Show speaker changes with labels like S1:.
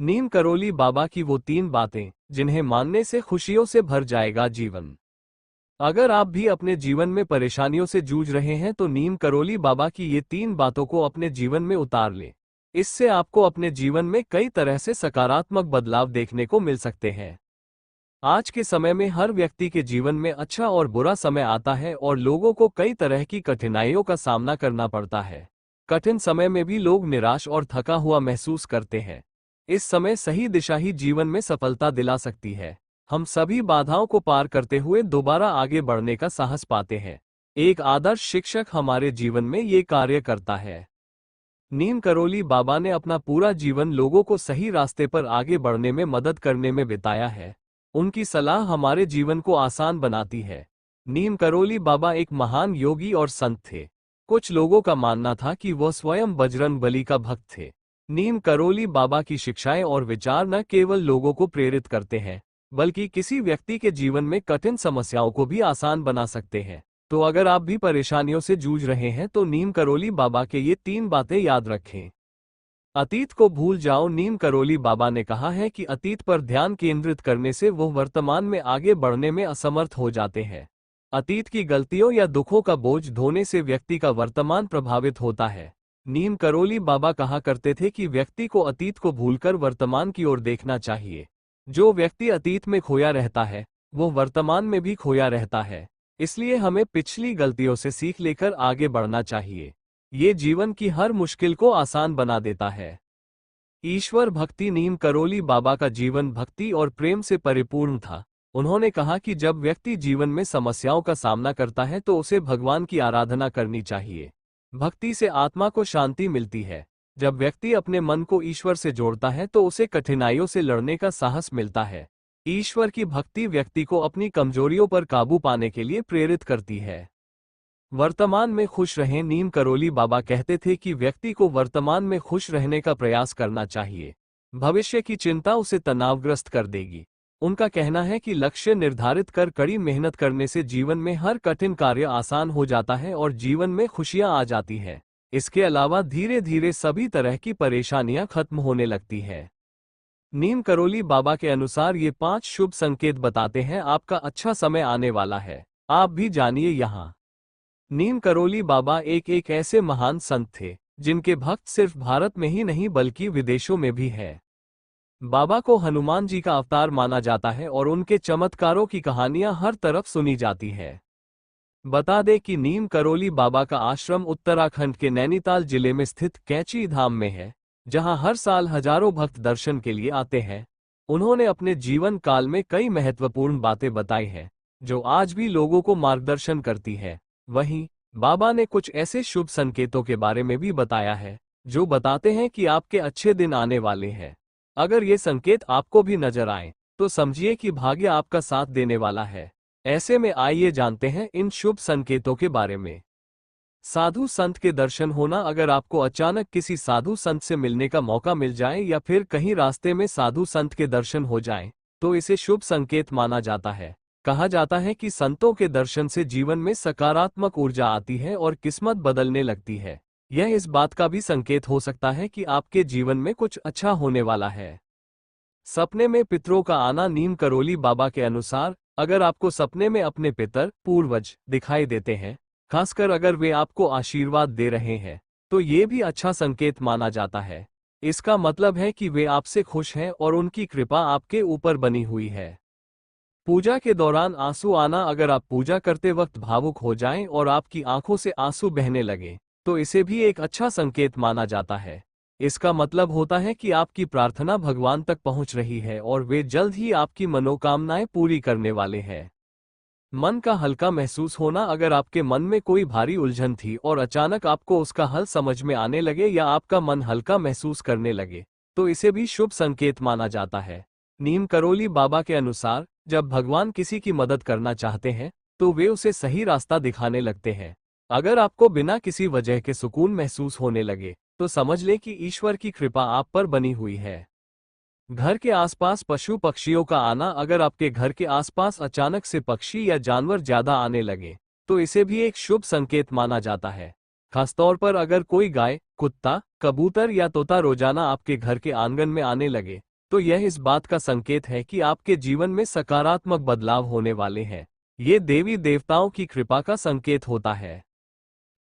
S1: नीम करोली बाबा की वो 3 बातें जिन्हें मानने से खुशियों से भर जाएगा जीवन। अगर आप भी अपने जीवन में परेशानियों से जूझ रहे हैं तो नीम करोली बाबा की ये 3 बातों को अपने जीवन में उतार लें। इससे आपको अपने जीवन में कई तरह से सकारात्मक बदलाव देखने को मिल सकते हैं। आज के समय में हर व्यक्ति के जीवन में अच्छा और बुरा समय आता है और लोगों को कई तरह की कठिनाइयों का सामना करना पड़ता है। कठिन समय में भी लोग निराश और थका हुआ महसूस करते हैं। इस समय सही दिशा ही जीवन में सफलता दिला सकती है। हम सभी बाधाओं को पार करते हुए दोबारा आगे बढ़ने का साहस पाते हैं। एक आदर्श शिक्षक हमारे जीवन में ये कार्य करता है। नीम करोली बाबा ने अपना पूरा जीवन लोगों को सही रास्ते पर आगे बढ़ने में मदद करने में बिताया है। उनकी सलाह हमारे जीवन को आसान बनाती है। नीम करोली बाबा एक महान योगी और संत थे। कुछ लोगों का मानना था कि वह स्वयं बजरंगबली का भक्त थे। नीम करोली बाबा की शिक्षाएं और विचार न केवल लोगों को प्रेरित करते हैं, बल्कि किसी व्यक्ति के जीवन में कठिन समस्याओं को भी आसान बना सकते हैं। तो अगर आप भी परेशानियों से जूझ रहे हैं तो नीम करोली बाबा के ये 3 बातें याद रखें। अतीत को भूल जाओ। नीम करोली बाबा ने कहा है कि अतीत पर ध्यान केंद्रित करने से वो वर्तमान में आगे बढ़ने में असमर्थ हो जाते हैं। अतीत की गलतियों या दुखों का बोझ ढोने से व्यक्ति का वर्तमान प्रभावित होता है। नीम करोली बाबा कहा करते थे कि व्यक्ति को अतीत को भूलकर वर्तमान की ओर देखना चाहिए। जो व्यक्ति अतीत में खोया रहता है वो वर्तमान में भी खोया रहता है। इसलिए हमें पिछली गलतियों से सीख लेकर आगे बढ़ना चाहिए। ये जीवन की हर मुश्किल को आसान बना देता है। ईश्वर भक्ति। नीम करोली बाबा का जीवन भक्ति और प्रेम से परिपूर्ण था। उन्होंने कहा कि जब व्यक्ति जीवन में समस्याओं का सामना करता है तो उसे भगवान की आराधना करनी चाहिए। भक्ति से आत्मा को शांति मिलती है। जब व्यक्ति अपने मन को ईश्वर से जोड़ता है तो उसे कठिनाइयों से लड़ने का साहस मिलता है। ईश्वर की भक्ति व्यक्ति को अपनी कमजोरियों पर काबू पाने के लिए प्रेरित करती है। वर्तमान में खुश रहें। नीम करोली बाबा कहते थे कि व्यक्ति को वर्तमान में खुश रहने का प्रयास करना चाहिए। भविष्य की चिंता उसे तनावग्रस्त कर देगी। उनका कहना है कि लक्ष्य निर्धारित कर कड़ी मेहनत करने से जीवन में हर कठिन कार्य आसान हो जाता है और जीवन में खुशियां आ जाती हैं। इसके अलावा धीरे धीरे सभी तरह की परेशानियां खत्म होने लगती है। नीम करोली बाबा के अनुसार ये 5 शुभ संकेत बताते हैं आपका अच्छा समय आने वाला है। आप भी जानिए यहाँ। नीम करोली बाबा एक ऐसे महान संत थे जिनके भक्त सिर्फ भारत में ही नहीं बल्कि विदेशों में भी है। बाबा को हनुमान जी का अवतार माना जाता है और उनके चमत्कारों की कहानियां हर तरफ सुनी जाती है। बता दें कि नीम करोली बाबा का आश्रम उत्तराखंड के नैनीताल जिले में स्थित कैची धाम में है, जहां हर साल हजारों भक्त दर्शन के लिए आते हैं। उन्होंने अपने जीवन काल में कई महत्वपूर्ण बातें बताई हैं जो आज भी लोगों को मार्गदर्शन करती है। वहीं बाबा ने कुछ ऐसे शुभ संकेतों के बारे में भी बताया है जो बताते हैं कि आपके अच्छे दिन आने वाले हैं। अगर ये संकेत आपको भी नजर आए तो समझिए कि भाग्य आपका साथ देने वाला है। ऐसे में आइए जानते हैं इन शुभ संकेतों के बारे में। साधु संत के दर्शन होना। अगर आपको अचानक किसी साधु संत से मिलने का मौका मिल जाए या फिर कहीं रास्ते में साधु संत के दर्शन हो जाएं, तो इसे शुभ संकेत माना जाता है। कहा जाता है कि संतों के दर्शन से जीवन में सकारात्मक ऊर्जा आती है और किस्मत बदलने लगती है। यह इस बात का भी संकेत हो सकता है कि आपके जीवन में कुछ अच्छा होने वाला है। सपने में पितरों का आना। नीम करोली बाबा के अनुसार अगर आपको सपने में अपने पितर पूर्वज दिखाई देते हैं, खासकर अगर वे आपको आशीर्वाद दे रहे हैं, तो ये भी अच्छा संकेत माना जाता है। इसका मतलब है कि वे आपसे खुश हैं और उनकी कृपा आपके ऊपर बनी हुई है। पूजा के दौरान आंसू आना। अगर आप पूजा करते वक्त भावुक हो जाएं और आपकी आंखों से आंसू बहने लगे, तो इसे भी एक अच्छा संकेत माना जाता है। इसका मतलब होता है कि आपकी प्रार्थना भगवान तक पहुंच रही है और वे जल्द ही आपकी मनोकामनाएं पूरी करने वाले हैं। मन का हल्का महसूस होना। अगर आपके मन में कोई भारी उलझन थी और अचानक आपको उसका हल समझ में आने लगे या आपका मन हल्का महसूस करने लगे, तो इसे भी शुभ संकेत माना जाता है। नीम करोली बाबा के अनुसार जब भगवान किसी की मदद करना चाहते हैं तो वे उसे सही रास्ता दिखाने लगते हैं। अगर आपको बिना किसी वजह के सुकून महसूस होने लगे तो समझ लें कि ईश्वर की कृपा आप पर बनी हुई है। घर के आसपास पशु पक्षियों का आना। अगर आपके घर के आसपास अचानक से पक्षी या जानवर ज्यादा आने लगे तो इसे भी एक शुभ संकेत माना जाता है। खासतौर पर अगर कोई गाय, कुत्ता, कबूतर या तोता रोजाना आपके घर के आंगन में आने लगे तो यह इस बात का संकेत है कि आपके जीवन में सकारात्मक बदलाव होने वाले हैं। ये देवी देवताओं की कृपा का संकेत होता है।